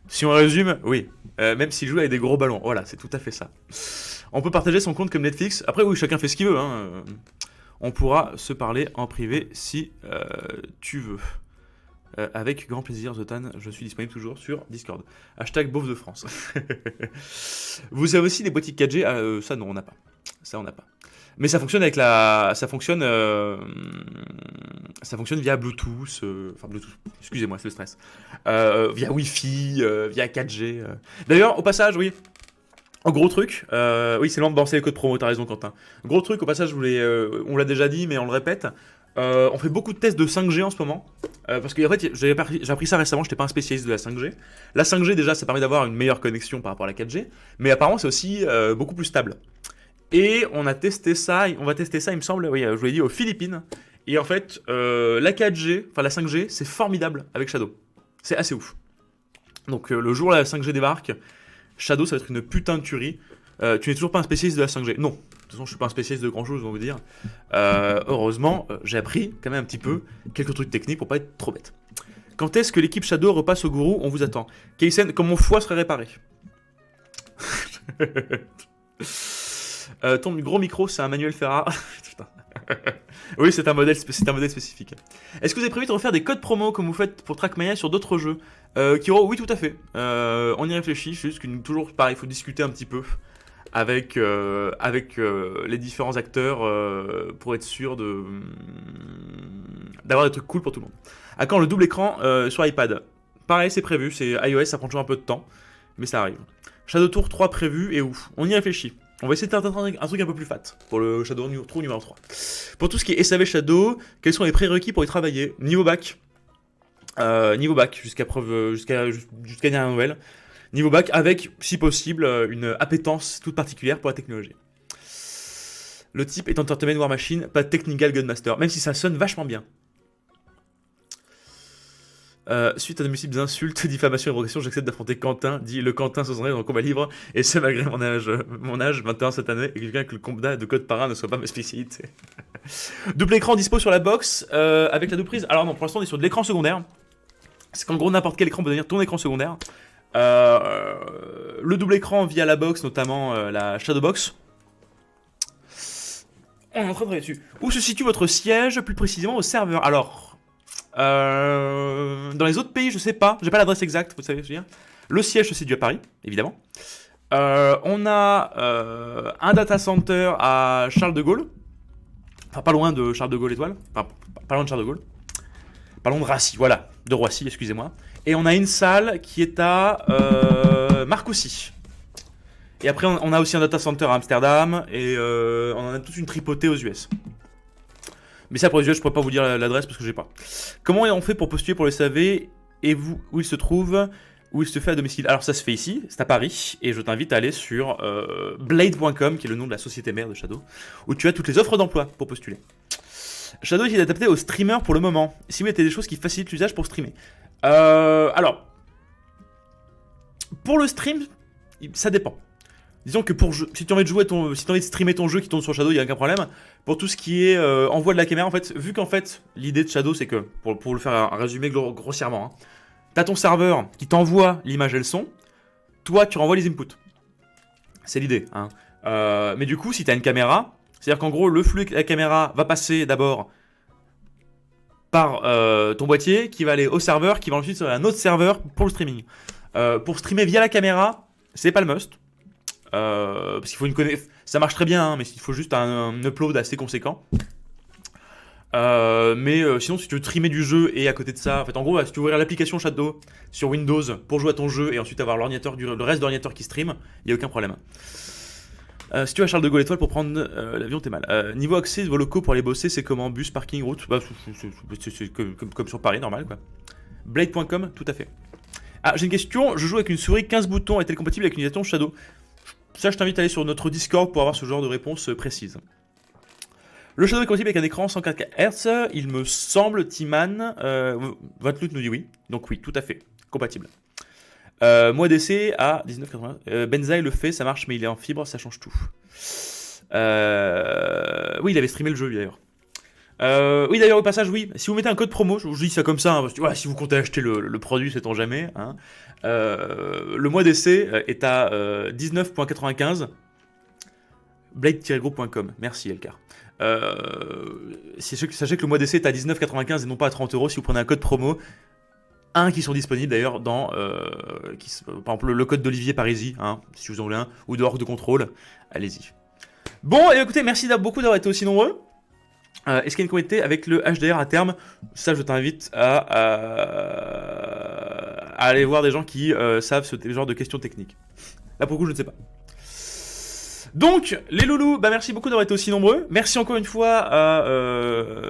si on résume, oui. Même s'il joue avec des gros ballons. Voilà, c'est tout à fait ça. On peut partager son compte comme Netflix. Après, oui, chacun fait ce qu'il veut. Hein. On pourra se parler en privé si tu veux. Avec grand plaisir, Zotan, je suis disponible toujours sur Discord. Hashtag beauf de France. Vous avez aussi des boîtiers 4G. Ça, non, on n'a pas. Ça, on n'a pas. Mais ça fonctionne avec ça fonctionne via Bluetooth. Enfin, Bluetooth. Excusez-moi, c'est le stress. Via Wi-Fi, via 4G. D'ailleurs, au passage, oui. Un gros truc. Oui, c'est loin de balancer les codes promo, t'as raison, Quentin. Gros truc, au passage, on l'a déjà dit, mais on le répète. On fait beaucoup de tests de 5G en ce moment. Parce que en fait, j'ai appris ça récemment, j'étais pas un spécialiste de la 5G. La 5G, déjà, ça permet d'avoir une meilleure connexion par rapport à la 4G. Mais apparemment, c'est aussi beaucoup plus stable. Et on va tester ça, il me semble, oui, je vous l'ai dit, aux Philippines. Et en fait, la 4G, enfin la 5G, c'est formidable avec Shadow. C'est assez ouf. Donc le jour où la 5G débarque, Shadow, ça va être une putain de tuerie. Tu n'es toujours pas un spécialiste de la 5G. Non, de toute façon, je suis pas un spécialiste de grand chose, on va vous dire. Heureusement, j'ai appris quand même un petit peu quelques trucs techniques pour pas être trop bête. Quand est-ce que l'équipe Shadow repasse au gourou? On vous attend. Kaysen, comme mon foie serait réparé. Ton gros micro, c'est un Manuel Ferrara. Oui, c'est un modèle spécifique. Est-ce que vous avez prévu de refaire des codes promo comme vous faites pour Trackmania sur d'autres jeux Kiro, oui, tout à fait. On y réfléchit, juste que toujours pareil, il faut discuter un petit peu avec les différents acteurs pour être sûr d'avoir des trucs cool pour tout le monde. À quand le double écran sur iPad? Pareil, c'est prévu, c'est iOS, ça prend toujours un peu de temps, mais ça arrive. Shadow Tour 3 prévu et où? On y réfléchit. On va essayer de faire un truc un peu plus fat pour le Shadow Tour numéro 3. Pour tout ce qui est SAV Shadow, quels sont les prérequis pour y travailler? Niveau bac, jusqu'à dernière nouvelle. Niveau bac avec, si possible, une appétence toute particulière pour la technologie. Le type est Entertainment War Machine, pas Technical Gunmaster, même si ça sonne vachement bien. Suite à de multiples insultes, diffamations et progression, j'accepte d'affronter Quentin, dit le Quentin 60 dans le combat libre, et c'est malgré mon âge 21 cette année, et quelqu'un que le combat de code parrain ne soit pas ma spécialité. Double écran dispo sur la box, avec la double prise. Alors non, pour l'instant on est sur de l'écran secondaire. C'est qu'en gros n'importe quel écran peut devenir ton écran secondaire. Le double écran via la box, notamment la Shadow Box. On est en train de travailler dessus. Où se situe votre siège, plus précisément au serveur? Alors... dans les autres pays, je sais pas, j'ai pas l'adresse exacte, vous savez ce que je veux dire. Le siège se situe à Paris, évidemment. On a un data center à Charles de Gaulle. Enfin, pas loin de Charles de Gaulle étoile. Enfin, pas loin de Charles de Gaulle. Pas loin de Roissy, voilà. De Roissy, excusez-moi. Et on a une salle qui est à Marcoussis. Et après, on a aussi un data center à Amsterdam. Et on en a toute une tripotée aux US. Mais ça, pour les US, je pourrais pas vous dire l'adresse parce que j'ai pas. Comment on fait pour postuler pour le SAV et où il se trouve, où il se fait à domicile? Alors ça se fait ici, c'est à Paris, et je t'invite à aller sur blade.com, qui est le nom de la société mère de Shadow, où tu as toutes les offres d'emploi pour postuler. Shadow est adapté aux streamers pour le moment. Si vous avez des choses qui facilitent l'usage pour streamer. Alors, pour le stream, ça dépend. Disons que si tu as envie de si tu as envie de streamer ton jeu qui tourne sur Shadow, il n'y a aucun problème. Pour tout ce qui est envoi de la caméra, en fait, vu qu'en fait, l'idée de Shadow, c'est que, pour le faire un résumé grossièrement, hein, tu as ton serveur qui t'envoie l'image et le son, toi, tu renvoies les inputs. C'est l'idée. Hein. Mais du coup, si tu as une caméra, c'est-à-dire qu'en gros, le flux de la caméra va passer d'abord par ton boîtier, qui va aller au serveur, qui va ensuite sur un autre serveur pour le streaming. Pour streamer via la caméra, c'est pas le must. Parce qu'il faut une connexion. Ça marche très bien, hein, mais il faut juste un upload assez conséquent. Mais sinon, si tu veux streamer du jeu et à côté de ça, en fait, en gros, si tu veux ouvrir l'application Shadow sur Windows pour jouer à ton jeu et ensuite avoir le reste de l'ordinateur qui stream, il n'y a aucun problème. Si tu vas à Charles de Gaulle étoile pour prendre l'avion, t'es mal. Niveau accès de vos locaux pour aller bosser, c'est comment? Bus, parking, route? Bah, c'est comme sur Paris, normal quoi. Blade.com, tout à fait. Ah, j'ai une question. Je joue avec une souris 15 boutons. Est-elle compatible avec une utilisation Shadow? Ça, je t'invite à aller sur notre Discord pour avoir ce genre de réponse précise. Le Shadow est compatible avec un écran 104 Hz, il me semble, Timan. Vatloot nous dit oui. Donc oui, tout à fait, compatible. Mois d'essai à 19,80. Benzaï le fait, ça marche, mais il est en fibre, ça change tout. Oui, il avait streamé le jeu, lui, d'ailleurs. Oui, d'ailleurs, au passage, oui, si vous mettez un code promo, je vous dis ça comme ça, hein, parce que voilà, si vous comptez acheter le produit, sait-on jamais, hein, le mois d'essai est à 19,95. Blade-group.com. Merci, Elcar. Sachez que le mois d'essai est à 19,95 et non pas à 30 € si vous prenez un code promo. Qui sont disponibles d'ailleurs dans, par exemple, le code d'Olivier Parisi, hein, si vous en voulez un, ou de Orgue de Contrôle. Allez-y. Bon, et écoutez, merci beaucoup d'avoir été aussi nombreux. Est-ce qu'il y a une communauté avec le HDR à terme? Ça, je t'invite à aller voir des gens qui savent ce genre de questions techniques. Là, pour le coup, je ne sais pas. Donc, les loulous, bah merci beaucoup d'avoir été aussi nombreux. Merci encore une fois à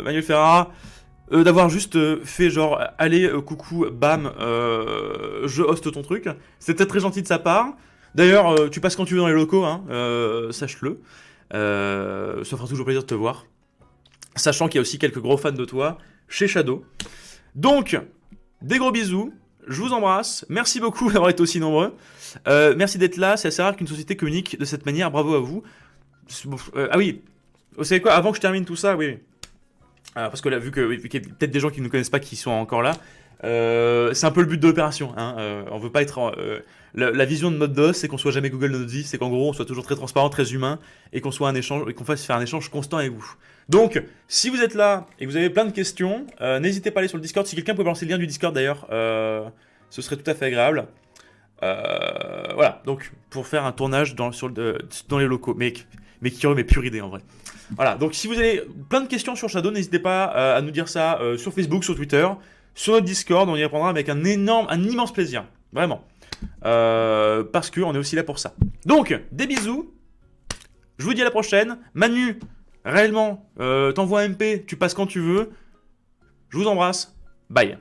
Manuel Ferrara d'avoir juste fait genre, allez, coucou, bam, je hoste ton truc. C'était très gentil de sa part. D'ailleurs, tu passes quand tu veux dans les locaux, hein, sache-le. Ça fera toujours plaisir de te voir. Sachant qu'il y a aussi quelques gros fans de toi chez Shadow. Donc, des gros bisous. Je vous embrasse. Merci beaucoup d'avoir été aussi nombreux. Merci d'être là. C'est assez rare qu'une société communique de cette manière. Bravo à vous. Ah oui. Vous savez quoi? Avant que je termine tout ça, oui. Parce que là, vu qu'il y a peut-être des gens qui ne nous connaissent pas qui sont encore là, c'est un peu le but de l'opération. Hein. On veut pas être... la vision de notre DOS, c'est qu'on soit jamais Google de notre vie. C'est qu'en gros, on soit toujours très transparent, très humain, et qu'on soit un échange, et qu'on fasse faire un échange constant avec vous. Donc, si vous êtes là et que vous avez plein de questions, n'hésitez pas à aller sur le Discord. Si quelqu'un peut balancer le lien du Discord d'ailleurs, ce serait tout à fait agréable. Voilà, donc pour faire un tournage dans les locaux, mais qui aurait mes pure idée en vrai. Voilà, donc si vous avez plein de questions sur Shadow, n'hésitez pas à nous dire ça sur Facebook, sur Twitter, sur notre Discord, on y répondra avec un immense plaisir, vraiment. Parce qu'on est aussi là pour ça. Donc, des bisous, je vous dis à la prochaine. Manu, réellement, t'envoies un MP, tu passes quand tu veux. Je vous embrasse, bye.